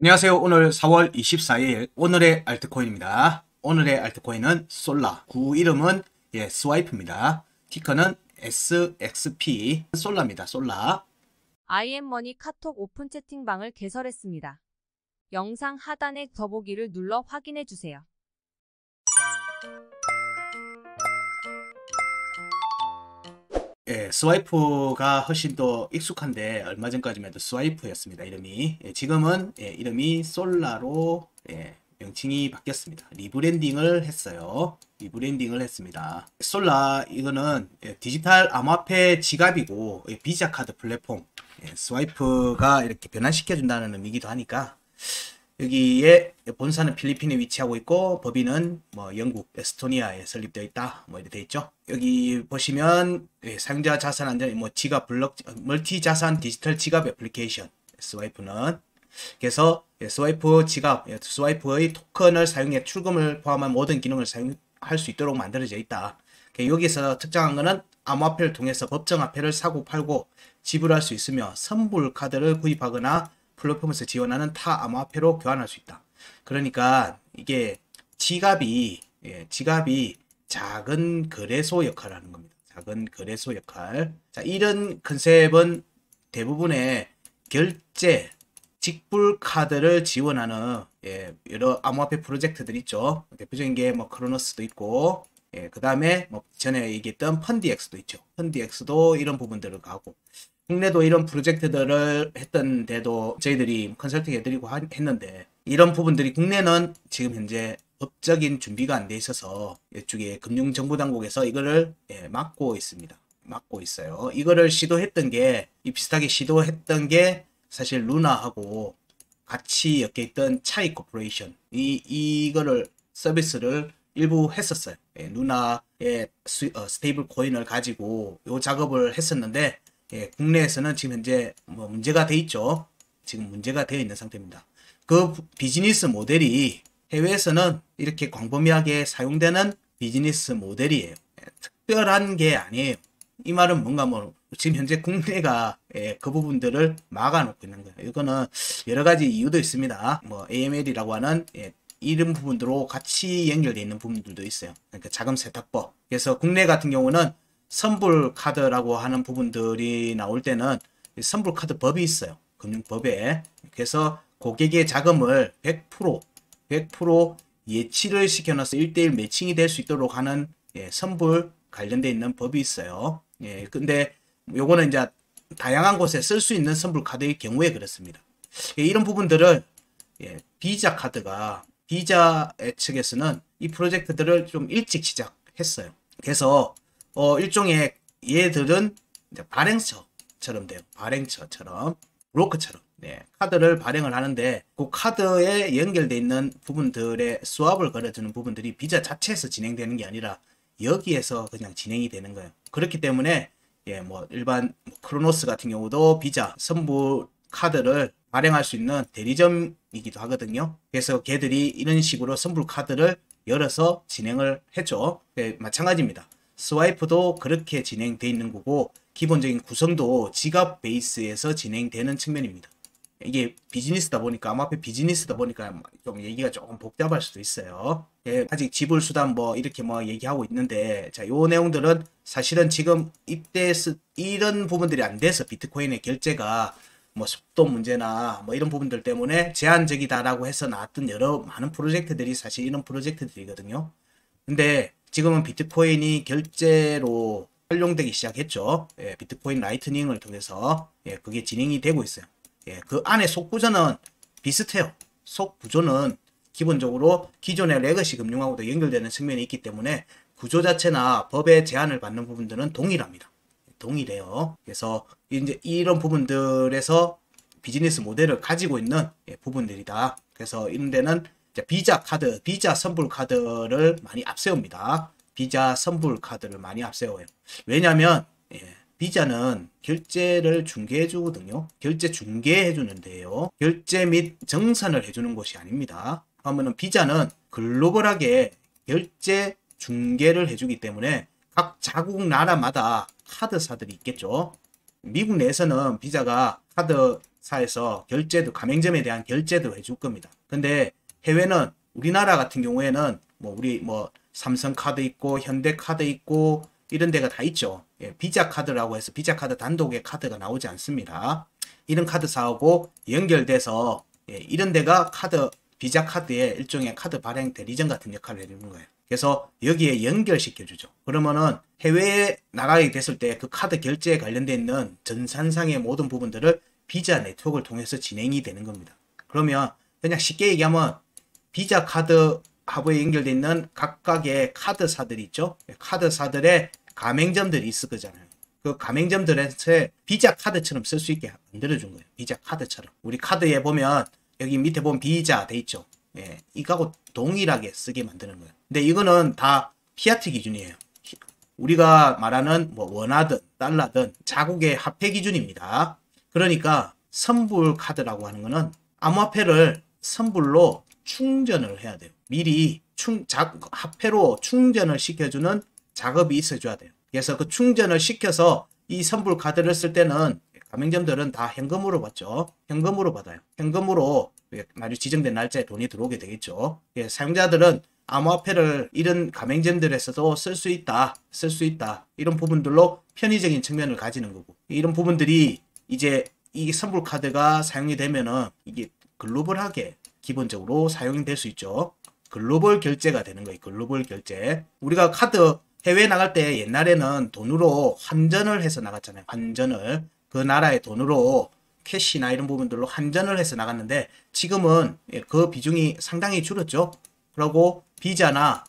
안녕하세요. 오늘 4월 24일 오늘의 알트코인입니다. 오늘의 알트코인은 솔라. 구 이름은 스와이프입니다. 티커는 SXP. 솔라입니다. 솔라. IM머니 카톡 오픈 채팅방을 개설했습니다. 영상 하단의 더보기를 눌러 확인해주세요. 스와이프가 훨씬 더 익숙한데 얼마 전까지만 해도 스와이프였습니다. 이름이. 지금은 이름이 솔라로 명칭이 바뀌었습니다. 리브랜딩을 했어요. 리브랜딩을 했습니다. 솔라 이거는 디지털 암호화폐 지갑이고 비자 카드 플랫폼 스와이프가 이렇게 변환시켜준다는 의미이기도 하니까 여기에 본사는 필리핀에 위치하고 있고 법인은 영국, 에스토니아에 설립되어 있다. 이렇게 되어 있죠. 여기 보시면 사용자 자산 안전 지갑 멀티 자산 디지털 지갑 애플리케이션 스와이프는 그래서 스와이프 지갑 스와이프의 토큰을 사용해 출금을 포함한 모든 기능을 사용할 수 있도록 만들어져 있다. 여기서 특정한 것은 암호화폐를 통해서 법정화폐를 사고 팔고 지불할 수 있으며 선불 카드를 구입하거나 플랫폼에서 지원하는 타 암호화폐로 교환할 수 있다. 그러니까 이게 지갑이 작은 거래소 역할을 하는 겁니다. 작은 거래소 역할. 자, 이런 컨셉은 대부분의 결제, 직불 카드를 지원하는 여러 암호화폐 프로젝트들 있죠. 대표적인 게 크로노스도 있고, 그 다음에 전에 얘기했던 펀디엑스도 있죠. 펀디엑스도 이런 부분들을 가고. 국내도 이런 프로젝트들을 했던데도 저희들이 컨설팅 해드리고 했는데 이런 부분들이 국내는 지금 현재 법적인 준비가 안 돼 있어서 이쪽에 금융정보당국에서 이거를 막고 있습니다. 막고 있어요. 이거를 시도했던 게 비슷하게 시도했던 게 사실 루나하고 같이 엮여 있던 차이 코퍼레이션 이거를 서비스를 일부 했었어요. 루나의 스테이블 코인을 가지고 요 작업을 했었는데 국내에서는 지금 현재 문제가 돼 있죠. 지금 문제가 되어 있는 상태입니다. 그 비즈니스 모델이 해외에서는 이렇게 광범위하게 사용되는 비즈니스 모델이에요. 특별한 게 아니에요. 이 말은 뭔가 지금 현재 국내가 그 부분들을 막아놓고 있는 거예요. 이거는 여러 가지 이유도 있습니다. AML이라고 하는 이런 부분들로 같이 연결되어 있는 부분들도 있어요. 그러니까 자금 세탁법. 그래서 국내 같은 경우는 선불 카드라고 하는 부분들이 나올 때는 선불 카드 법이 있어요. 금융법에. 그래서 고객의 자금을 100% 예치를 시켜놔서 1대1 매칭이 될 수 있도록 하는 선불 관련되어 있는 법이 있어요. 근데 요거는 이제 다양한 곳에 쓸 수 있는 선불 카드의 경우에 그렇습니다. 이런 부분들을 비자 카드가 비자 측에서는 이 프로젝트들을 좀 일찍 시작했어요. 그래서 일종의 얘들은 이제 발행처처럼 돼요. 발행처처럼 브로커처럼 카드를 발행을 하는데 그 카드에 연결되어 있는 부분들의 스왑을 걸어주는 부분들이 비자 자체에서 진행되는 게 아니라 여기에서 그냥 진행이 되는 거예요. 그렇기 때문에 일반 크로노스 같은 경우도 비자 선불 카드를 발행할 수 있는 대리점이기도 하거든요. 그래서 걔들이 이런 식으로 선불 카드를 열어서 진행을 했죠. 마찬가지입니다. 스와이프도 그렇게 진행되어 있는 거고 기본적인 구성도 지갑 베이스에서 진행되는 측면입니다. 이게 비즈니스다 보니까 암호화폐 비즈니스다 보니까 좀 얘기가 조금 복잡할 수도 있어요. 아직 지불 수단 이렇게 얘기하고 있는데 자, 요 내용들은 사실은 지금 이때 이런 부분들이 안 돼서 비트코인의 결제가 속도 문제나 이런 부분들 때문에 제한적이다라고 해서 나왔던 많은 프로젝트들이 사실 이런 프로젝트들이거든요. 근데 지금은 비트코인이 결제로 활용되기 시작했죠. 비트코인 라이트닝을 통해서 그게 진행이 되고 있어요. 그 안에 속구조는 비슷해요. 속구조는 기본적으로 기존의 레거시 금융하고도 연결되는 측면이 있기 때문에 구조 자체나 법의 제한을 받는 부분들은 동일합니다. 동일해요. 그래서 이제 이런 부분들에서 비즈니스 모델을 가지고 있는 부분들이다. 그래서 이런 데는 비자 카드, 비자 선불 카드를 많이 앞세웁니다. 비자 선불 카드를 많이 앞세워요. 왜냐하면 비자는 결제를 중개해 주거든요. 결제 중개해 주는데요. 결제 및 정산을 해주는 곳이 아닙니다. 그러면은 비자는 글로벌하게 결제 중개를 해주기 때문에 각 자국 나라마다 카드사들이 있겠죠. 미국 내에서는 비자가 카드 카드사에서 결제도 가맹점에 대한 결제도 해줄 겁니다. 근데 해외는 우리나라 같은 경우에는 우리 삼성 카드 있고 현대 카드 있고 이런 데가 다 있죠. 예, 비자 카드라고 해서 비자 카드 단독의 카드가 나오지 않습니다. 이런 카드사하고 연결돼서 이런 데가 비자 카드의 일종의 카드 발행 대리점 같은 역할을 해주는 거예요. 그래서 여기에 연결시켜주죠. 그러면은 해외에 나가게 됐을 때 그 카드 결제에 관련되어 있는 전산상의 모든 부분들을 비자 네트워크를 통해서 진행이 되는 겁니다. 그러면 그냥 쉽게 얘기하면 비자 카드 하부에 연결되어 있는 각각의 카드사들이 있죠. 카드사들의 가맹점들이 있을 거잖아요. 그 가맹점들한테 비자 카드처럼 쓸 수 있게 만들어준 거예요. 비자 카드처럼. 우리 카드에 보면 여기 밑에 보면 비자 돼 있죠. 예, 이거하고 동일하게 쓰게 만드는 거예요. 근데 이거는 다 피아트 기준이에요. 우리가 말하는 원화든 달러든 자국의 화폐 기준입니다. 그러니까 선불 카드라고 하는 거는 암호화폐를 선불로 충전을 해야 돼요. 미리 화폐로 충전을 시켜주는 작업이 있어줘야 돼요. 그래서 그 충전을 시켜서 이 선불 카드를 쓸 때는 가맹점들은 다 현금으로 받죠. 현금으로 받아요. 현금으로 나중에 지정된 날짜에 돈이 들어오게 되겠죠. 예, 사용자들은 암호화폐를 이런 가맹점들에서도 쓸 수 있다. 이런 부분들로 편의적인 측면을 가지는 거고, 이런 부분들이 이제 이 선불 카드가 사용이 되면은 이게 글로벌하게 기본적으로 사용이 될 수 있죠. 글로벌 결제가 되는 거예요. 글로벌 결제. 우리가 카드 해외 나갈 때 옛날에는 돈으로 환전을 해서 나갔잖아요. 환전을. 그 나라의 돈으로 캐시나 이런 부분들로 환전을 해서 나갔는데 지금은 그 비중이 상당히 줄었죠. 그리고 비자나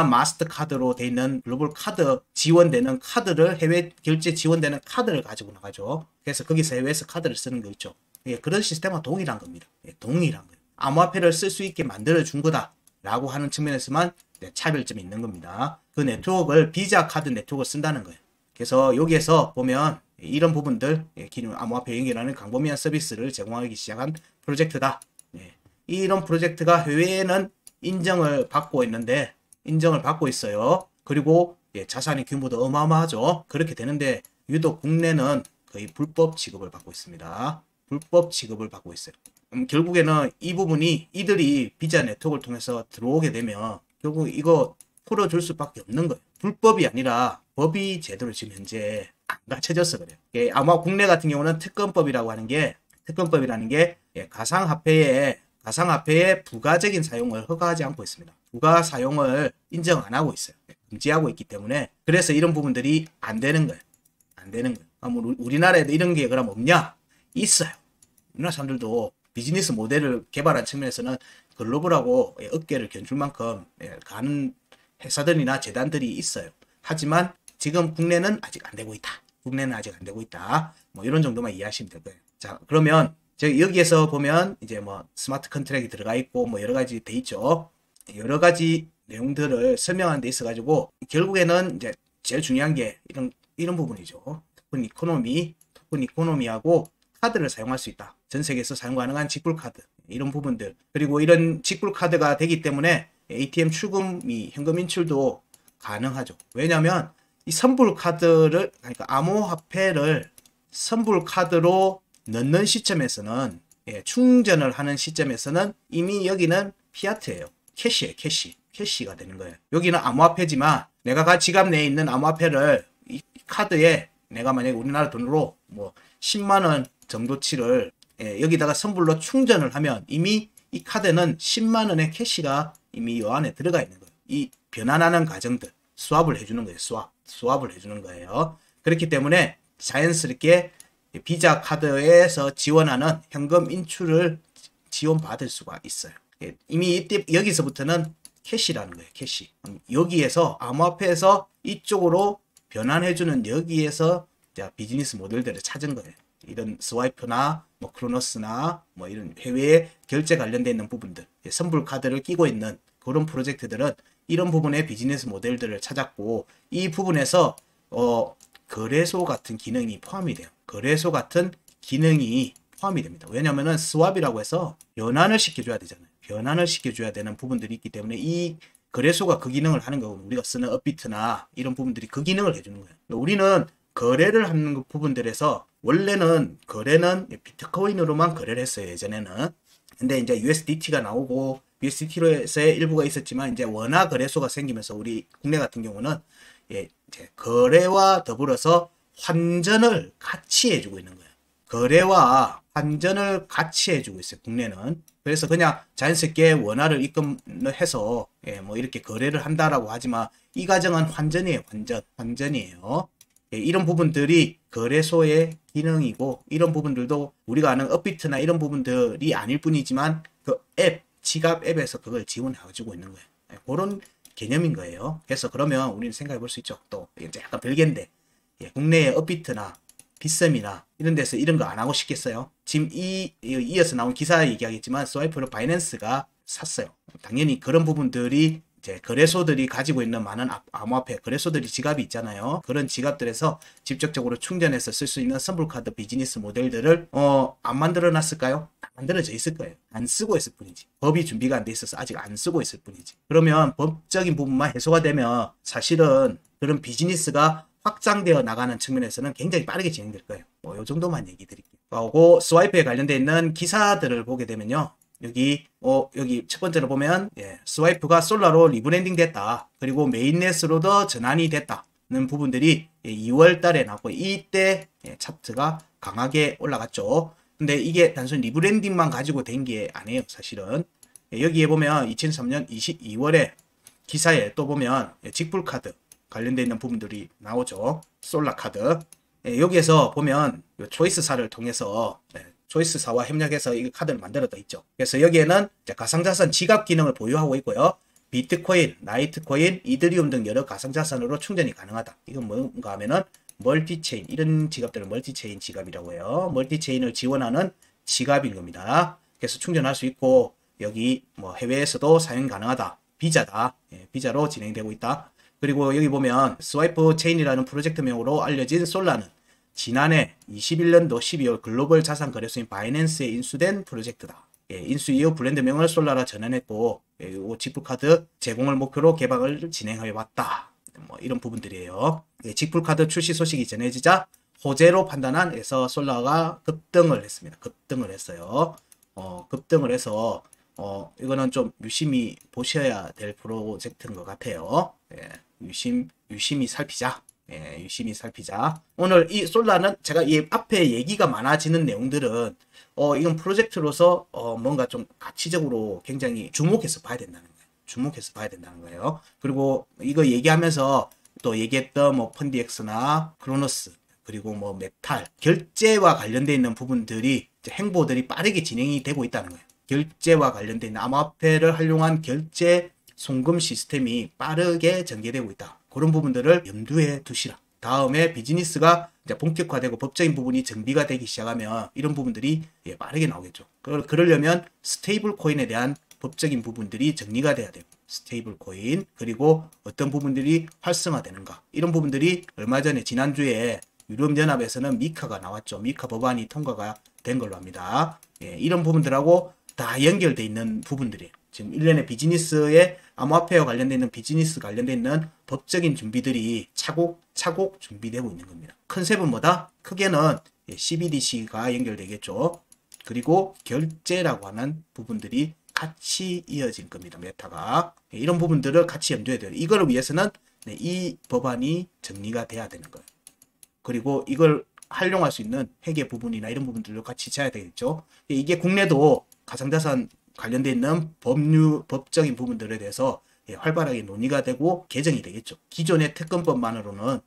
마스터카드로 돼 있는 글로벌 카드 지원되는 카드를 해외 결제 지원되는 카드를 가지고 나가죠. 그래서 거기서 해외에서 카드를 쓰는 거 있죠. 예, 그런 시스템과 동일한 겁니다. 예, 동일한 거예요. 암호화폐를 쓸 수 있게 만들어 준 거다라고 하는 측면에서만 차별점이 있는 겁니다. 그 네트워크를 비자 카드 네트워크를 쓴다는 거예요. 그래서 여기에서 보면 이런 부분들, 기능 암호화폐 연결하는 광범위한 서비스를 제공하기 시작한 프로젝트다. 예, 이런 프로젝트가 해외에는 인정을 받고 있어요. 그리고 자산의 규모도 어마어마하죠. 그렇게 되는데 유독 국내는 거의 불법 취급을 받고 있습니다. 불법 취급을 받고 있어요. 결국에는 이 부분이 이들이 비자 네트워크를 통해서 들어오게 되면 결국 이거 풀어줄 수밖에 없는 거예요. 불법이 아니라 법이 제대로 지금 현재 안 갖춰져서 그래요. 아마 국내 같은 경우는 특검법이라는 게 가상화폐의 부가적인 사용을 허가하지 않고 있습니다. 부가 사용을 인정 안 하고 있어요. 금지하고 있기 때문에 그래서 이런 부분들이 안 되는 거예요. 우리나라에도 이런 게 그럼 없냐? 있어요. 우리나라 사람들도 비즈니스 모델을 개발한 측면에서는 글로벌하고 어깨를 견줄 만큼 가는 회사들이나 재단들이 있어요. 하지만 지금 국내는 아직 안 되고 있다. 이런 정도만 이해하시면 될 거예요. 자, 그러면 여기에서 보면 이제 스마트 컨트랙이 들어가 있고 여러 가지 돼 있죠. 여러 가지 내용들을 설명하는 데 있어 가지고 결국에는 이제 제일 중요한 게 이런 부분이죠. 토큰 이코노미하고 카드를 사용할 수 있다. 전 세계에서 사용 가능한 직불 카드 이런 부분들, 그리고 이런 직불 카드가 되기 때문에 ATM 출금이 현금 인출도 가능하죠. 왜냐하면 이 선불 카드를, 그러니까 암호화폐를 선불 카드로 넣는 시점에서는, 충전을 하는 시점에서는 이미 여기는 피아트예요. 캐시예요. 캐시가 되는 거예요. 여기는 암호화폐지만 내가 지갑 내에 있는 암호화폐를 이 카드에 내가 만약에 우리나라 돈으로 10만 원 정도치를 여기다가 선불로 충전을 하면 이미 이 카드는 10만 원의 캐시가 이미 이 안에 들어가 있는 거예요. 이 변환하는 과정들, 스왑을 해주는 거예요. 스왑을 해주는 거예요. 그렇기 때문에 자연스럽게 비자 카드에서 지원하는 현금 인출을 지원받을 수가 있어요. 이미 이때 여기서부터는 캐시라는 거예요. 캐시. 여기에서 암호화폐에서 이쪽으로 변환해주는 여기에서 비즈니스 모델들을 찾은 거예요. 이런 스와이프나 크로노스나 이런 해외 결제 관련되어 있는 부분들, 선불 카드를 끼고 있는 그런 프로젝트들은 이런 부분의 비즈니스 모델들을 찾았고, 이 부분에서 거래소 같은 기능이 포함이 돼요. 거래소 같은 기능이 포함이 됩니다. 왜냐하면 스왑이라고 해서 변환을 시켜줘야 되잖아요. 변환을 시켜줘야 되는 부분들이 있기 때문에 이 거래소가 그 기능을 하는 거고, 우리가 쓰는 업비트나 이런 부분들이 그 기능을 해주는 거예요. 우리는 거래를 하는 부분들에서 원래는 거래는 비트코인으로만 거래를 했어요. 예전에는. 근데 이제 USDT가 나오고 USDT로서의 일부가 있었지만 이제 원화 거래소가 생기면서 우리 국내 같은 경우는 예, 이제 거래와 더불어서 환전을 같이 해주고 있는 거예요. 거래와 환전을 같이 해주고 있어요. 국내는. 그래서 그냥 자연스럽게 원화를 입금해서 예, 뭐 이렇게 거래를 한다라고 하지만 이 과정은 환전이에요. 환전이에요. 예, 이런 부분들이 거래소의 기능이고 이런 부분들도 우리가 아는 업비트나 이런 부분들이 아닐 뿐이지만 그 앱, 지갑 앱에서 그걸 지원해주고 있는 거예요. 예, 그런 개념인 거예요. 그래서 그러면 우리는 생각해 볼 수 있죠. 또 이제 약간 별개인데 예, 국내의 업비트나 빗썸이나 이런 데서 이런 거 안 하고 싶겠어요? 지금 이어서 나온 기사 얘기하겠지만 스와이프를 바이낸스가 샀어요. 당연히 그런 부분들이 이제 거래소들이 가지고 있는 많은 암호화폐 거래소들이 지갑이 있잖아요. 그런 지갑들에서 직접적으로 충전해서 쓸 수 있는 선불카드 비즈니스 모델들을 안 만들어 놨을까요? 안 만들어져 있을 거예요. 안 쓰고 있을 뿐이지. 법이 준비가 안 돼 있어서 아직 안 쓰고 있을 뿐이지. 그러면 법적인 부분만 해소가 되면 사실은 그런 비즈니스가 확장되어 나가는 측면에서는 굉장히 빠르게 진행될 거예요. 뭐 요 정도만 얘기 드릴게요. 그리고 스와이프에 관련되어 있는 기사들을 보게 되면요. 여기 첫 번째로 보면 예, 스와이프가 솔라로 리브랜딩 됐다. 그리고 메인넷으로도 전환이 됐다는 부분들이 예, 2월 달에 나왔고 이때 예, 차트가 강하게 올라갔죠. 근데 이게 단순 리브랜딩만 가지고 된 게 아니에요. 사실은 예, 여기에 보면 2003년 22월에 기사에 또 보면 예, 직불카드 관련되어 있는 부분들이 나오죠. 솔라 카드 예, 여기에서 보면 초이스사를 통해서 예, 초이스사와 협력해서 이 카드를 만들어져 있죠. 그래서 여기에는 가상자산 지갑 기능을 보유하고 있고요. 비트코인, 라이트코인, 이더리움 등 여러 가상자산으로 충전이 가능하다. 이건 뭔가 하면은 멀티체인, 이런 지갑들을 멀티체인 지갑이라고 해요. 멀티체인을 지원하는 지갑인 겁니다. 그래서 충전할 수 있고 여기 뭐 해외에서도 사용 가능하다. 비자다. 예, 비자로 진행되고 있다. 그리고 여기 보면 스와이프 체인이라는 프로젝트명으로 알려진 솔라는 지난해 21년도 12월 글로벌 자산 거래소인 바이낸스에 인수된 프로젝트다. 예, 인수 이후 브랜드명을 솔라라 전환했고 예, 직불카드 제공을 목표로 개발을 진행해 왔다. 뭐 이런 부분들이에요. 예, 직불카드 출시 소식이 전해지자 호재로 판단한에서 솔라가 급등을 했습니다. 급등을 했어요. 급등을 해서 이거는 좀 유심히 보셔야 될 프로젝트인 것 같아요. 예, 유심히 살피자. 예, 유심히 살피자. 오늘 이 솔라는 제가 이 앞에 얘기가 많아지는 내용들은 이건 프로젝트로서 뭔가 좀 가치적으로 굉장히 주목해서 봐야 된다는 거예요. 주목해서 봐야 된다는 거예요. 그리고 이거 얘기하면서 또 얘기했던 뭐 펀디엑스나 크로노스 그리고 뭐 메탈 결제와 관련되어 있는 부분들이 행보들이 빠르게 진행이 되고 있다는 거예요. 결제와 관련되어 있는 암호화폐를 활용한 결제 송금 시스템이 빠르게 전개되고 있다. 그런 부분들을 염두에 두시라. 다음에 비즈니스가 이제 본격화되고 법적인 부분이 정비가 되기 시작하면 이런 부분들이 예, 빠르게 나오겠죠. 그러려면 스테이블 코인에 대한 법적인 부분들이 정리가 돼야 되고 스테이블 코인 그리고 어떤 부분들이 활성화되는가 이런 부분들이 얼마 전에 지난주에 유럽연합에서는 미카가 나왔죠. 미카 법안이 통과가 된 걸로 합니다. 예, 이런 부분들하고 다 연결되어 있는 부분들이에요. 지금 일련의 비즈니스의 암호화폐와 관련되어 있는 비즈니스 관련되어 있는 법적인 준비들이 차곡차곡 준비되고 있는 겁니다. 컨셉은 뭐다? 크게는 CBDC가 연결되겠죠. 그리고 결제라고 하는 부분들이 같이 이어질 겁니다. 메타가. 이런 부분들을 같이 염두에 둬요. 이걸 위해서는 이 법안이 정리가 돼야 되는 거예요. 그리고 이걸 활용할 수 있는 회계 부분이나 이런 부분들도 같이 쳐야 되겠죠. 이게 국내도 가상자산 관련되어 있는 법적인 부분들에 대해서 활발하게 논의가 되고 개정이 되겠죠. 기존의 특검법만으로는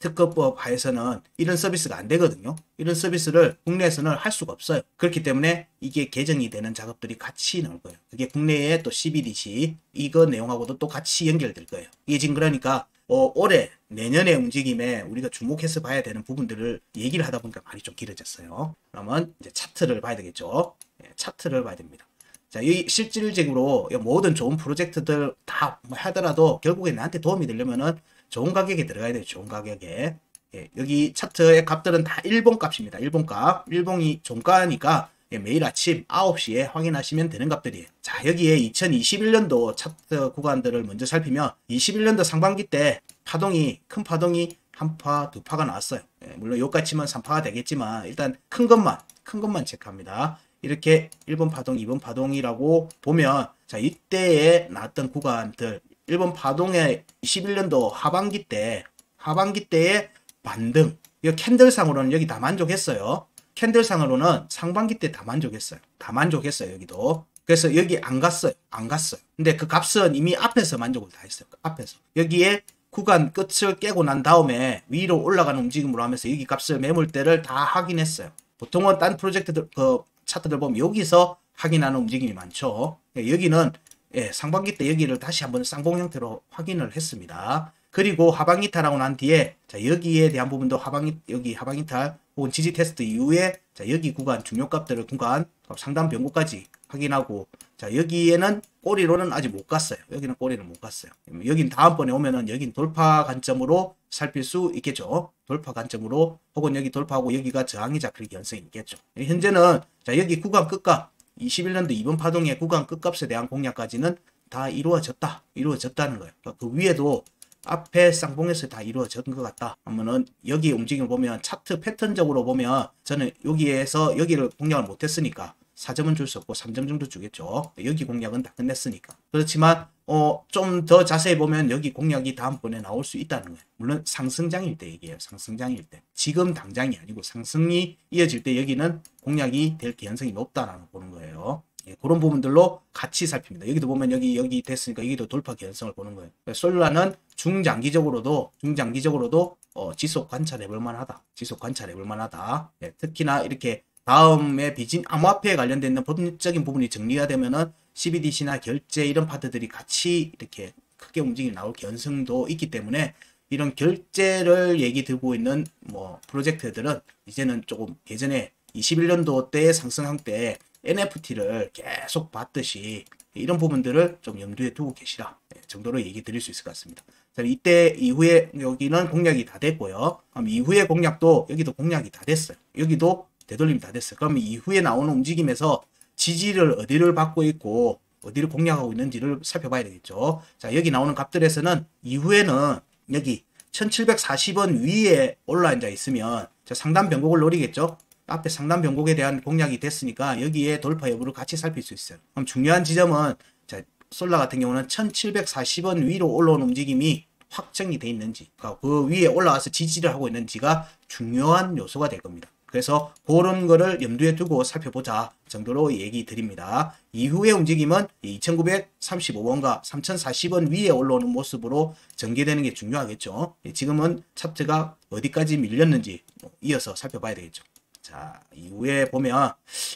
특검법 하에서는 이런 서비스가 안 되거든요. 이런 서비스를 국내에서는 할 수가 없어요. 그렇기 때문에 이게 개정이 되는 작업들이 같이 나올 거예요. 그게 국내의 또 CBDC 이거 내용하고도 또 같이 연결될 거예요. 이게 지금 그러니까 올해 내년의 움직임에 우리가 주목해서 봐야 되는 부분들을 얘기를 하다 보니까 말이 좀 길어졌어요. 그러면 이제 차트를 봐야 되겠죠. 차트를 봐야 됩니다. 자, 이 실질적으로 모든 좋은 프로젝트들 다 하더라도 결국에 나한테 도움이 되려면은 좋은 가격에 들어가야 돼요. 좋은 가격에. 예, 여기 차트의 값들은 다 일본 값입니다. 일본 값. 일본이 종가니까 매일 아침 9시에 확인하시면 되는 값들이에요. 자, 여기에 2021년도 차트 구간들을 먼저 살피면 21년도 상반기 때 큰 파동이 한파, 두 파가 나왔어요. 예, 물론 여기까지 치면 3파가 되겠지만 일단 큰 것만 체크합니다. 이렇게 1번 파동, 2번 파동이라고 보면 자 이때에 나왔던 구간들 1번 파동의 21년도 하반기 때의 반등. 이 캔들상으로는 여기 다 만족했어요. 캔들상으로는 상반기 때 다 만족했어요. 여기도. 그래서 여기 안 갔어요. 근데 그 값은 이미 앞에서 만족을 다 했어요. 앞에서. 여기에 구간 끝을 깨고 난 다음에 위로 올라가는 움직임으로 하면서 여기 값을 매물대를 다 확인했어요. 보통은 딴 프로젝트들, 그 차트들 보면 여기서 확인하는 움직임이 많죠. 여기는 상반기 때 여기를 다시 한번 쌍봉 형태로 확인을 했습니다. 그리고 하방이탈하고 난 뒤에 자 여기에 대한 부분도 여기 하방이탈 혹은 지지 테스트 이후에 자 여기 구간 중요값들을 구간 상단 변고까지 확인하고 자 여기에는 꼬리로는 아직 못 갔어요. 여기는 꼬리는 못 갔어요. 여긴 다음번에 오면은 여긴 돌파 관점으로 살필 수 있겠죠. 돌파 관점으로 혹은 여기 돌파하고 여기가 저항이 잡힐 가능성이 있겠죠. 현재는 자 여기 구간 끝값 21년도 2번 파동의 구간 끝값에 대한 공략까지는 다 이루어졌다는 거예요. 그 위에도 앞에 쌍봉에서 다 이루어진 것 같다 하면은 여기 움직임을 보면 차트 패턴적으로 보면 저는 여기에서 여기를 공략을 못했으니까 4점은 줄 수 없고 3점 정도 주겠죠. 여기 공략은 다 끝냈으니까. 그렇지만 좀 더 자세히 보면 여기 공략이 다음번에 나올 수 있다는 거예요. 물론 상승장일 때 얘기해요. 상승장일 때. 지금 당장이 아니고 상승이 이어질 때 여기는 공략이 될 가능성이 높다라는 보는 거예요. 예, 그런 부분들로 같이 살핍니다. 여기도 보면 여기 됐으니까 여기도 돌파 가능성을 보는 거예요. 솔라는 중장기적으로도 지속 관찰해 볼 만하다. 예, 특히나 이렇게 다음에 암호화폐에 관련된 있는 법률적인 부분이 정리가 되면은 CBDC나 결제 이런 파트들이 같이 이렇게 크게 움직임이 나올 가능성도 있기 때문에 이런 결제를 얘기 들고 있는 프로젝트들은 이제는 조금 예전에 21년도 때 상승한 때 NFT를 계속 봤듯이 이런 부분들을 좀 염두에 두고 계시라 정도로 얘기 드릴 수 있을 것 같습니다. 이때 이후에 여기는 공략이 다 됐고요. 그럼 이후에 공략도 여기도 공략이 다 됐어요. 여기도 되돌림이 다 됐어요. 그럼 이후에 나오는 움직임에서 지지를 어디를 받고 있고 어디를 공략하고 있는지를 살펴봐야 되겠죠. 자, 여기 나오는 값들에서는 이후에는 여기 1740원 위에 올라앉아 있으면 상단 변곡을 노리겠죠. 앞에 상단 변곡에 대한 공략이 됐으니까 여기에 돌파 여부를 같이 살필 수 있어요. 그럼 중요한 지점은 자, 솔라 같은 경우는 1740원 위로 올라오는 움직임이 확정이 돼 있는지 그 위에 올라와서 지지를 하고 있는지가 중요한 요소가 될 겁니다. 그래서 그런 거를 염두에 두고 살펴보자 정도로 얘기 드립니다. 이후의 움직임은 2935원과 3040원 위에 올라오는 모습으로 전개되는 게 중요하겠죠. 지금은 차트가 어디까지 밀렸는지 이어서 살펴봐야 되겠죠. 자, 이후에 보면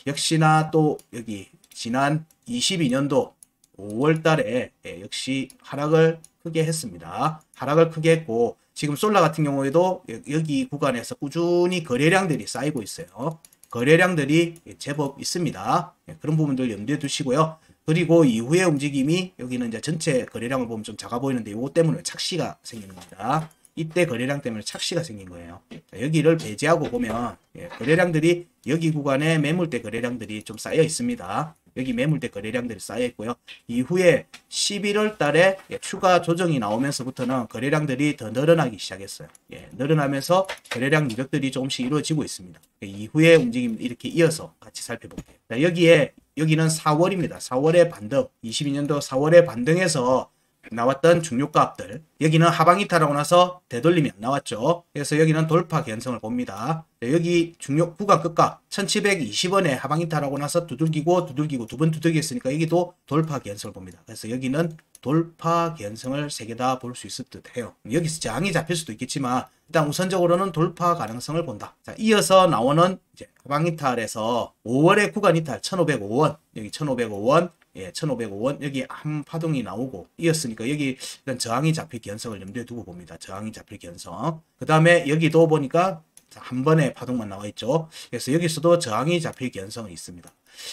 역시나 또 여기 지난 22년도 5월 달에 역시 하락을 크게 했습니다. 하락을 크게 했고 지금 솔라 같은 경우에도 여기 구간에서 꾸준히 거래량들이 쌓이고 있어요. 거래량들이 제법 있습니다. 그런 부분들 염두에 두시고요. 그리고 이후의 움직임이 여기는 이제 전체 거래량을 보면 좀 작아 보이는데 이거 때문에 착시가 생기는 겁니다. 이때 거래량 때문에 착시가 생긴 거예요. 자, 여기를 배제하고 보면 거래량들이 여기 구간에 매물대 거래량들이 좀 쌓여 있습니다. 여기 매물대 거래량들이 쌓여 있고요. 이후에 11월 달에 추가 조정이 나오면서부터는 거래량들이 더 늘어나기 시작했어요. 늘어나면서 거래량 누적들이 조금씩 이루어지고 있습니다. 이후에 움직임 이렇게 이어서 같이 살펴볼게요. 자, 여기는 4월입니다. 4월의 반등, 22년도 4월의 반등에서 나왔던 중요가들 여기는 하방이탈하고 나서 되돌림이 안 나왔죠. 그래서 여기는 돌파 개연성을 봅니다. 여기 중요 구간 끝값 1720원에 하방이탈하고 나서 두들기고 두 번 두들겼으니까 여기도 돌파 개연성을 봅니다. 그래서 여기는 돌파 개연성을 세 개 다 볼 수 있을 듯 해요. 여기서 저항이 잡힐 수도 있겠지만 일단 우선적으로는 돌파 가능성을 본다. 자, 이어서 나오는 이제 하방이탈에서 5월의 구간 이탈 1505원 여기 1505원 1505원 여기 한 파동이 나오고 이었으니까 여기 일단 저항이 잡힐 가능성을 염두에 두고 봅니다. 저항이 잡힐 가능성. 그 다음에 여기도 보니까 한 번의 파동만 나와 있죠. 그래서 여기서도 저항이 잡힐 가능성이 있습니다.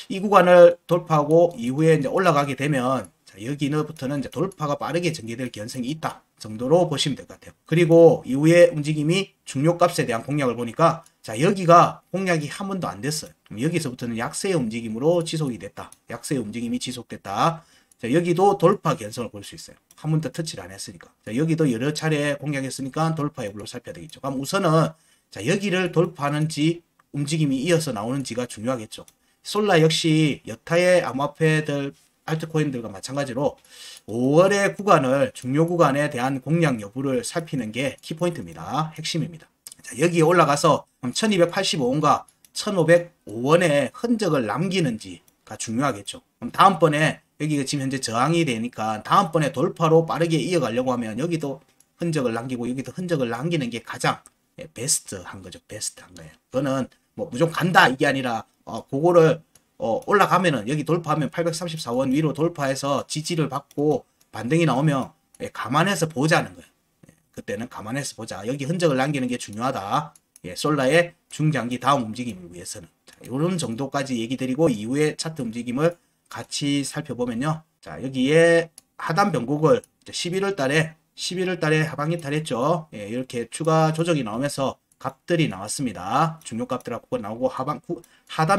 이 구간을 돌파하고 이후에 이제 올라가게 되면 자, 여기는부터는 이제 돌파가 빠르게 전개될 가능성이 있다 정도로 보시면 될 것 같아요. 그리고 이후에 움직임이 중요값에 대한 공략을 보니까 자, 여기가 공략이 한 번도 안 됐어요. 여기서부터는 약세의 움직임으로 지속이 됐다. 약세의 움직임이 지속됐다. 자, 여기도 돌파 견성을 볼 수 있어요. 한 번도 터치를 안 했으니까. 자, 여기도 여러 차례 공략했으니까 돌파 여부를 살펴야 되겠죠. 그럼 우선은 자, 여기를 돌파하는지 움직임이 이어서 나오는지가 중요하겠죠. 솔라 역시 여타의 암호화폐들 알트코인들과 마찬가지로 5월의 구간을 중요 구간에 대한 공략 여부를 살피는 게 키포인트입니다. 핵심입니다. 자, 여기에 올라가서 1285원과 1505원의 흔적을 남기는지가 중요하겠죠. 그럼 다음번에 여기가 지금 현재 저항이 되니까 다음번에 돌파로 빠르게 이어가려고 하면 여기도 흔적을 남기고 여기도 흔적을 남기는 게 가장 베스트한 거죠. 베스트한 거예요. 그거는 뭐 무조건 간다 이게 아니라 그거를 올라가면은 여기 돌파하면 834원 위로 돌파해서 지지를 받고 반등이 나오면 감안해서 보자는 거예요. 그때는 감안해서 보자. 여기 흔적을 남기는 게 중요하다. 솔라의 중장기 다음 움직임을 위해서는. 자, 이런 정도까지 얘기 드리고 이후에 차트 움직임을 같이 살펴보면요. 자, 여기에 하단 변곡을 11월 달에 하방 이탈했죠. 이렇게 추가 조정이 나오면서 값들이 나왔습니다. 중요값들하고 나오고 하단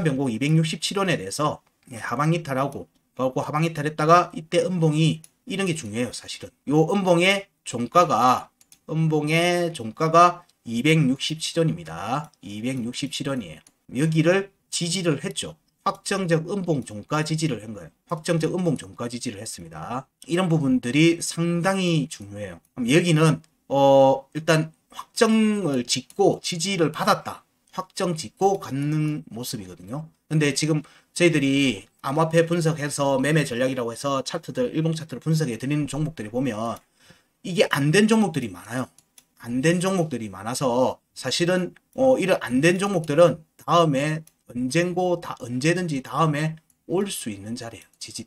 변곡 267원에 대해서 하방 이탈하고 그리고 하방 이탈했다가 이때 음봉이 이런 게 중요해요. 사실은 요 음봉의 종가가 267원입니다. 267원이에요. 여기를 지지를 했죠. 확정적 음봉 종가 지지를 한 거예요. 확정적 음봉 종가 지지를 했습니다. 이런 부분들이 상당히 중요해요. 그럼 여기는 일단 확정을 짓고 지지를 받았다. 확정 짓고 갖는 모습이거든요. 근데 지금 저희들이 암호화폐 분석해서 매매 전략이라고 해서 차트들 일봉 차트를 분석해 드리는 종목들이 보면 이게 안 된 종목들이 많아요. 안 된 종목들이 많아서 사실은 이런 안 된 종목들은 다음에 언제든지 다음에 올 수 있는 자리예요. 지지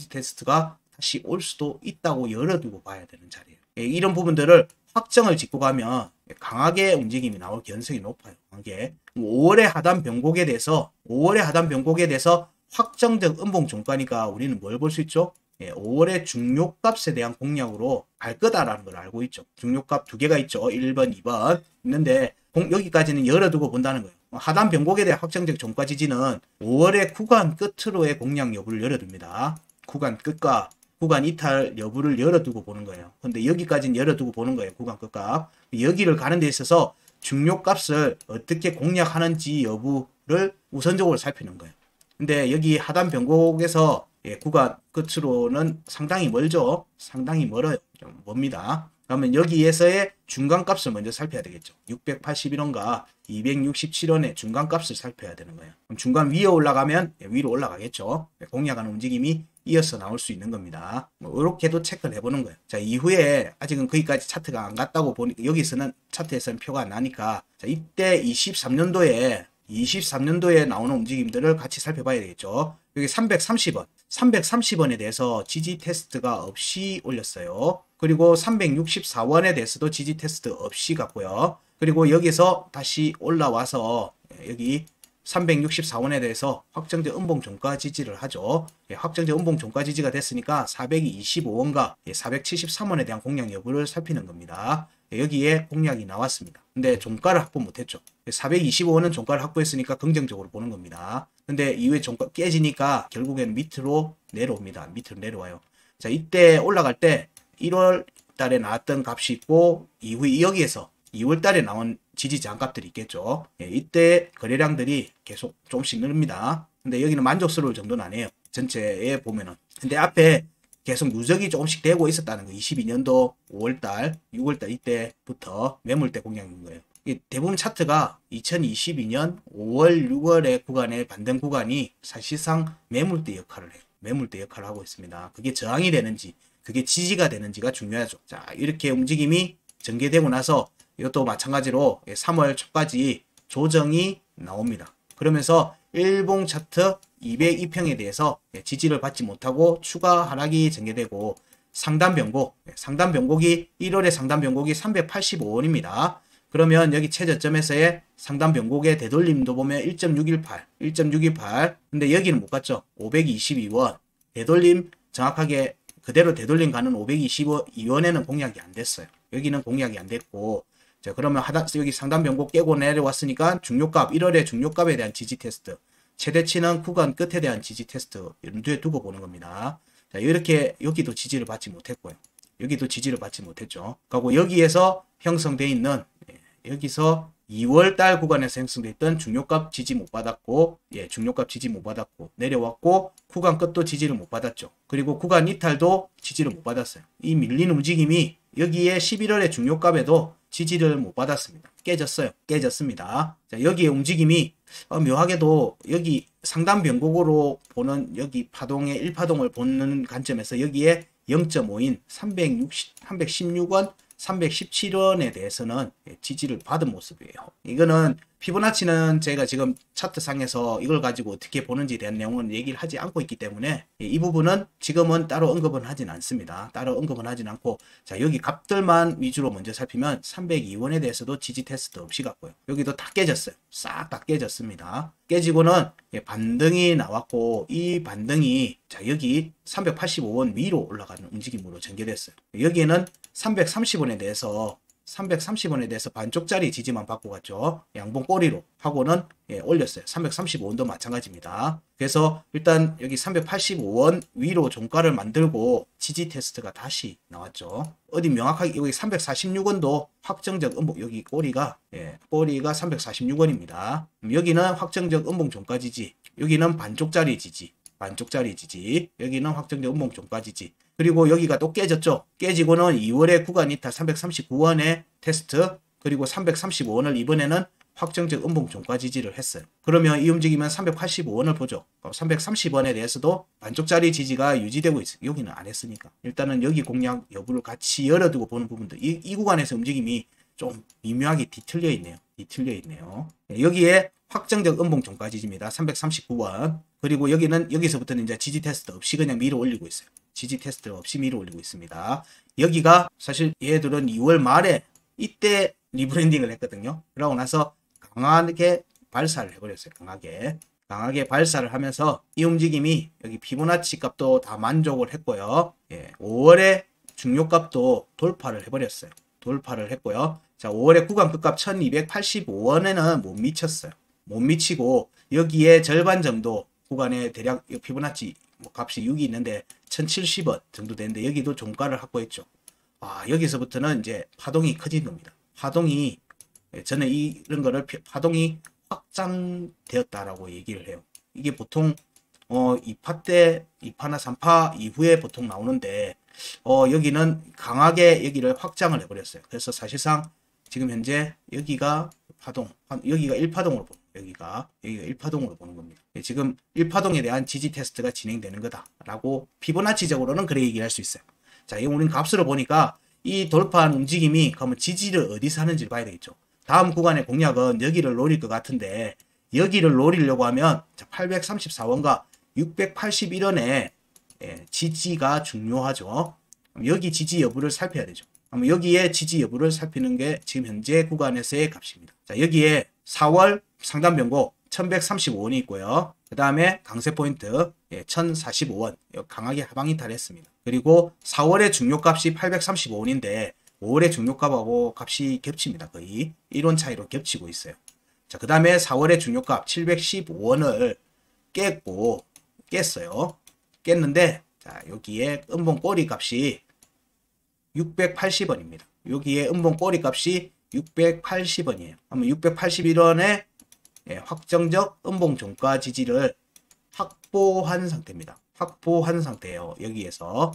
테스트가 다시 올 수도 있다고 열어두고 봐야 되는 자리예요. 이런 부분들을 확정을 짓고 가면 강하게 움직임이 나올 가능성이 높아요. 강하게 5월의 하단 변곡에 대해서 확정적 음봉 종가니까 우리는 뭘 볼 수 있죠? 5월의 중요값에 대한 공략으로 갈 거다라는 걸 알고 있죠. 중요값 두 개가 있죠. 1번, 2번 있는데 여기까지는 열어두고 본다는 거예요. 하단 변곡에 대한 확정적 종가 지지는 5월의 구간 끝으로의 공략 여부를 열어둡니다. 구간 끝과 구간 이탈 여부를 열어두고 보는 거예요. 근데 여기까지는 열어두고 보는 거예요. 구간 끝과 여기를 가는 데 있어서 중요값을 어떻게 공략하는지 여부를 우선적으로 살피는 거예요. 근데 여기 하단 변곡에서 구간 끝으로는 상당히 멀죠. 상당히 멀어요. 좀 멉니다. 그러면 여기에서의 중간값을 먼저 살펴야 되겠죠. 681원과 267원의 중간값을 살펴야 되는 거예요. 그럼 중간 위에 올라가면 위로 올라가겠죠. 공략하는 움직임이 이어서 나올 수 있는 겁니다. 뭐 이렇게도 체크를 해보는 거예요. 자, 이후에 아직은 거기까지 차트가 안 갔다고 보니까 여기서는 차트에서는 표가 안 나니까 자, 이때 23년도에 나오는 움직임들을 같이 살펴봐야 되겠죠. 여기 330원에 대해서 지지 테스트가 없이 올렸어요. 그리고 364원에 대해서도 지지 테스트 없이 갔고요. 그리고 여기서 다시 올라와서 여기 364원에 대해서 확정적 음봉 종가 지지를 하죠. 확정적 음봉 종가 지지가 됐으니까 425원과 473원에 대한 공략 여부를 살피는 겁니다. 여기에 공략이 나왔습니다. 근데 종가를 확보 못했죠. 425원은 종가를 확보했으니까 긍정적으로 보는 겁니다. 근데 이후에 종가 깨지니까 결국엔 밑으로 내려옵니다. 밑으로 내려와요. 자, 이때 올라갈 때 1월 달에 나왔던 값이 있고 이후에 여기에서 2월 달에 나온 지지 저항값들이 있겠죠. 이때 거래량들이 계속 조금씩 늘립니다. 근데 여기는 만족스러울 정도는 아니에요. 전체에 보면은. 근데 앞에 계속 누적이 조금씩 되고 있었다는 거. 22년도 5월달, 6월달 이때부터 매물대 공략인 거예요. 대부분 차트가 2022년 5월, 6월의 구간의 반등 구간이 사실상 매물대 역할을 해요. 매물대 역할을 하고 있습니다. 그게 저항이 되는지, 그게 지지가 되는지가 중요하죠. 자, 이렇게 움직임이 전개되고 나서 이것도 마찬가지로 3월 초까지 조정이 나옵니다. 그러면서 일봉 차트 202평에 대해서 지지를 받지 못하고 추가 하락이 전개되고 상단 변곡이 1월의 상단 변곡이 385원입니다. 그러면 여기 최저점에서의 상단 변곡의 되돌림도 보면 1.618. 근데 여기는 못 갔죠. 522원. 되돌림 정확하게 그대로 되돌림 가는 522원에는 공략이 안 됐어요. 여기는 공략이 안 됐고 자, 그러면 여기 상단 변곡 깨고 내려왔으니까 중요값 1월의 중요값에 대한 지지 테스트 최대치는 구간 끝에 대한 지지 테스트 염두에 두고 보는 겁니다. 자, 이렇게 여기도 지지를 받지 못했고요. 여기도 지지를 받지 못했죠. 그리고 여기에서 형성되어 있는 여기서 2월달 구간에서 형성되어 있던 중요값 지지 못 받았고 중요값 지지 못 받았고 내려왔고 구간 끝도 지지를 못 받았죠. 그리고 구간 이탈도 지지를 못 받았어요. 이 밀린 움직임이 여기에 11월의 중요값에도 지지를 못 받았습니다. 깨졌어요. 깨졌습니다. 자, 여기에 움직임이 묘하게도 여기 상단 변곡으로 보는 여기 파동의 1파동을 보는 관점에서 여기에 0.5인 316원 317원에 대해서는 지지를 받은 모습이에요. 이거는 피보나치는 제가 지금 차트상에서 이걸 가지고 어떻게 보는지에 대한 내용은 얘기를 하지 않고 있기 때문에 이 부분은 지금은 따로 언급은 하진 않습니다. 따로 언급은 하진 않고 자 여기 값들만 위주로 먼저 살피면 302원에 대해서도 지지 테스트 없이 갔고요. 여기도 다 깨졌어요. 싹 다 깨졌습니다. 깨지고는 반등이 나왔고 이 반등이 자 여기 385원 위로 올라가는 움직임으로 전개됐어요. 여기에는 330원에 대해서 330원에 대해서 반쪽짜리 지지만 받고 갔죠. 양봉 꼬리로 하고는 올렸어요. 335원도 마찬가지입니다. 그래서 일단 여기 385원 위로 종가를 만들고 지지 테스트가 다시 나왔죠. 어디 명확하게 여기 346원도 확정적 음봉 여기 꼬리가 346원입니다. 여기는 확정적 음봉 종가 지지, 여기는 반쪽짜리 지지. 반쪽짜리 지지, 여기는 확정적 음봉 종가 지지. 그리고 여기가 또 깨졌죠. 깨지고는 2월에 구간 이탈 339원의 테스트, 그리고 335원을 이번에는 확정적 음봉 종가 지지를 했어요. 그러면 이 움직이면 385원을 보죠. 330원에 대해서도 반쪽짜리 지지가 유지되고 있어요. 여기는 안 했으니까. 일단은 여기 공략 여부를 같이 열어두고 보는 부분도 이 구간에서 움직임이 좀 미묘하게 뒤틀려 있네요. 뒤틀려 있네요. 여기에 확정적 음봉 종가 지지입니다. 339원. 그리고 여기는 여기서부터는 이제 지지 테스트 없이 그냥 밀어 올리고 있어요. 지지 테스트 없이 밀어 올리고 있습니다. 여기가 사실 얘들은 2월 말에 이때 리브랜딩을 했거든요. 그러고 나서 강하게 발사를 해버렸어요. 강하게 발사를 하면서 이 움직임이 여기 피보나치 값도 다 만족을 했고요. 5월에 중요값도 돌파를 해버렸어요. 돌파를 했고요. 자, 5월에 구간 끝값 1285원에는 못 미쳤어요. 못 미치고 여기에 절반 정도 구간에 대략 피보나치 값이 6이 있는데 1070원 정도 되는데 여기도 종가를 확보했죠. 여기서부터는 이제 파동이 커진 겁니다. 파동이 저는 이런 거를 파동이 확장되었다라고 얘기를 해요. 이게 보통 2파 때 2파나 3파 이후에 보통 나오는데 여기는 강하게 여기를 확장을 해버렸어요. 그래서 사실상 지금 현재 여기가 파동, 여기가 1파동으로 보는 여기가 1파동으로 보는 겁니다. 지금 1파동에 대한 지지 테스트가 진행되는 거다라고 피보나치적으로는 그래 얘기할 수 있어요. 자, 이 우린 값으로 보니까 이 돌파한 움직임이 그러면 지지를 어디서 하는지를 봐야 되겠죠. 다음 구간의 공략은 여기를 노릴 것 같은데 여기를 노리려고 하면 834원과 681원에 지지가 중요하죠. 여기 지지 여부를 살펴야 되죠. 그럼 여기에 지지 여부를 살피는 게 지금 현재 구간에서의 값입니다. 자, 여기에 4월 상단 변곡 1135원이 있고요. 그 다음에 강세 포인트 1045원 강하게 하방 이탈했습니다. 그리고 4월의 중요값이 835원인데 5월의 중요값하고 값이 겹칩니다. 거의 1원 차이로 겹치고 있어요. 자, 그 다음에 4월의 중요값 715원을 깼어요. 깼는데 자, 여기에 음봉 꼬리 값이 680원입니다. 여기에 음봉 꼬리 값이 680원이에요. 그러면 681원에 확정적 음봉 종가 지지를 확보한 상태입니다. 확보한 상태예요. 여기에서.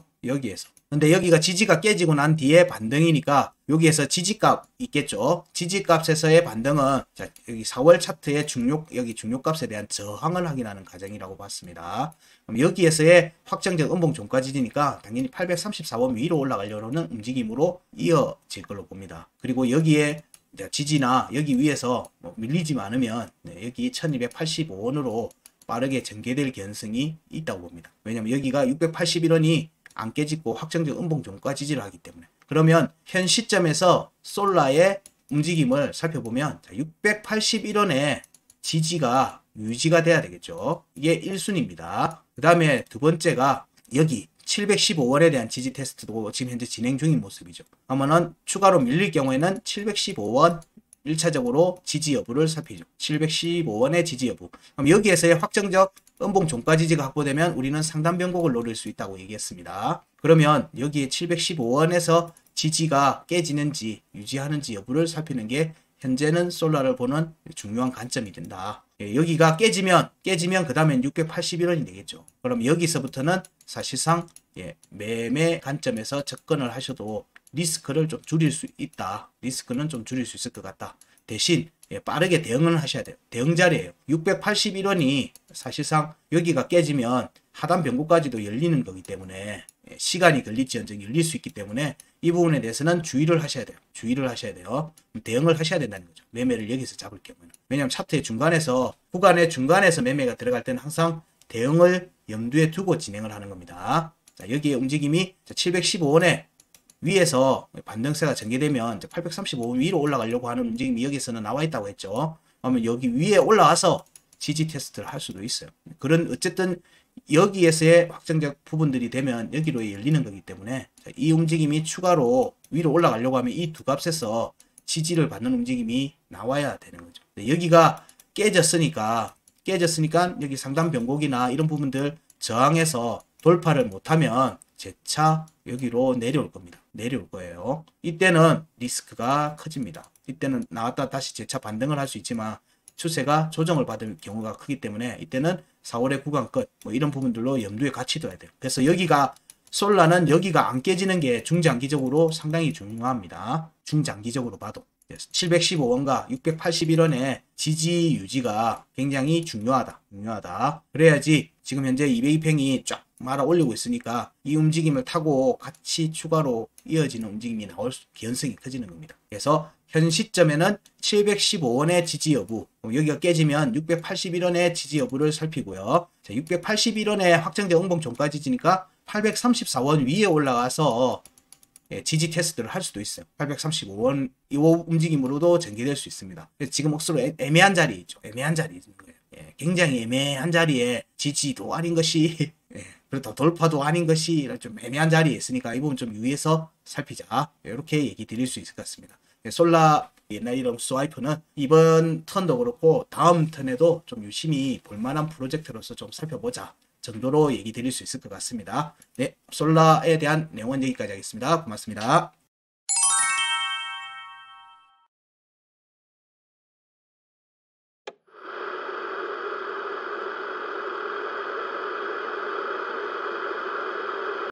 근데 여기가 지지가 깨지고 난 뒤에 반등이니까 여기에서 지지값 있겠죠. 지지값에서의 반등은 자, 여기 4월 차트의 여기 중요값에 대한 저항을 확인하는 과정이라고 봤습니다. 그럼 여기에서의 확정적 음봉 종가 지지니까 당연히 834원 위로 올라가려는 움직임으로 이어질 걸로 봅니다. 그리고 여기에 지지나 여기 위에서 밀리지 않으면 여기 1285원으로 빠르게 전개될 가능성이 있다고 봅니다. 왜냐면 여기가 681원이 안 깨지고 확정적 음봉 종가 지지를 하기 때문에. 그러면 현 시점에서 솔라의 움직임을 살펴보면 681원의 지지가 유지가 돼야 되겠죠. 이게 1순위입니다. 그 다음에 두 번째가 여기 715원에 대한 지지 테스트도 지금 현재 진행 중인 모습이죠. 그러면은 추가로 밀릴 경우에는 715원 1차적으로 지지 여부를 살피죠. 715원의 지지 여부. 그럼 여기에서의 확정적 음봉 종가 지지가 확보되면 우리는 상단 변곡을 노릴 수 있다고 얘기했습니다. 그러면 여기에 715원에서 지지가 깨지는지 유지하는지 여부를 살피는 게 현재는 솔라를 보는 중요한 관점이 된다. 여기가 깨지면 그 다음엔 681원이 되겠죠. 그럼 여기서부터는 사실상 매매 관점에서 접근을 하셔도 리스크를 좀 줄일 수 있다. 리스크는 좀 줄일 수 있을 것 같다. 대신 빠르게 대응을 하셔야 돼요. 대응 자리예요. 681원이 사실상 여기가 깨지면 하단 변곡까지도 열리는 거기 때문에 시간이 걸릴지언정 열릴 수 있기 때문에 이 부분에 대해서는 주의를 하셔야 돼요. 주의를 하셔야 돼요. 대응을 하셔야 된다는 거죠. 매매를 여기서 잡을 경우는. 왜냐하면 차트의 중간에서 구간의 중간에서 매매가 들어갈 때는 항상 대응을 염두에 두고 진행을 하는 겁니다. 자, 여기에 움직임이 715원에 위에서 반등세가 전개되면 835원 위로 올라가려고 하는 움직임이 여기서는 나와 있다고 했죠. 그러면 여기 위에 올라와서 지지 테스트를 할 수도 있어요. 그런 어쨌든 여기에서의 확정적 부분들이 되면 여기로 열리는 거기 때문에 이 움직임이 추가로 위로 올라가려고 하면 이 두 값에서 지지를 받는 움직임이 나와야 되는 거죠. 여기가 깨졌으니까 여기 상단 변곡이나 이런 부분들 저항해서 돌파를 못하면 재차 여기로 내려올 겁니다. 내려올 거예요. 이때는 리스크가 커집니다. 이때는 나왔다 다시 재차 반등을 할 수 있지만 추세가 조정을 받을 경우가 크기 때문에 이때는 4월의 구간 끝 이런 부분들로 염두에 같이 둬야 돼요. 그래서 여기가 솔라는 여기가 안 깨지는 게 중장기적으로 상당히 중요합니다. 중장기적으로 봐도 715원과 681원의 지지 유지가 굉장히 중요하다. 그래야지 지금 현재 200팽이 쫙 말아 올리고 있으니까 이 움직임을 타고 같이 추가로 이어지는 움직임이 나올 가능성이 커지는 겁니다. 그래서 현 시점에는 715원의 지지 여부, 여기가 깨지면 681원의 지지 여부를 살피고요. 681원의 확정된 응봉 종가 지지니까 834원 위에 올라가서 지지 테스트를 할 수도 있어요. 835원 이 움직임으로도 전개될 수 있습니다. 지금 억수로 애매한 자리 있죠. 애매한 자리 있는 거예요. 굉장히 애매한 자리에 지지도 아닌 것이 그렇다 돌파도 아닌 것이 좀 애매한 자리에 있으니까 이 부분 좀 유의해서 살피자. 이렇게 얘기 드릴 수 있을 것 같습니다. 솔라 옛날 이름 스와이프는 이번 턴도 그렇고 다음 턴에도 좀 유심히 볼만한 프로젝트로서 좀 살펴보자 정도로 얘기 드릴 수 있을 것 같습니다. 네, 솔라에 대한 내용은 여기까지 하겠습니다. 고맙습니다.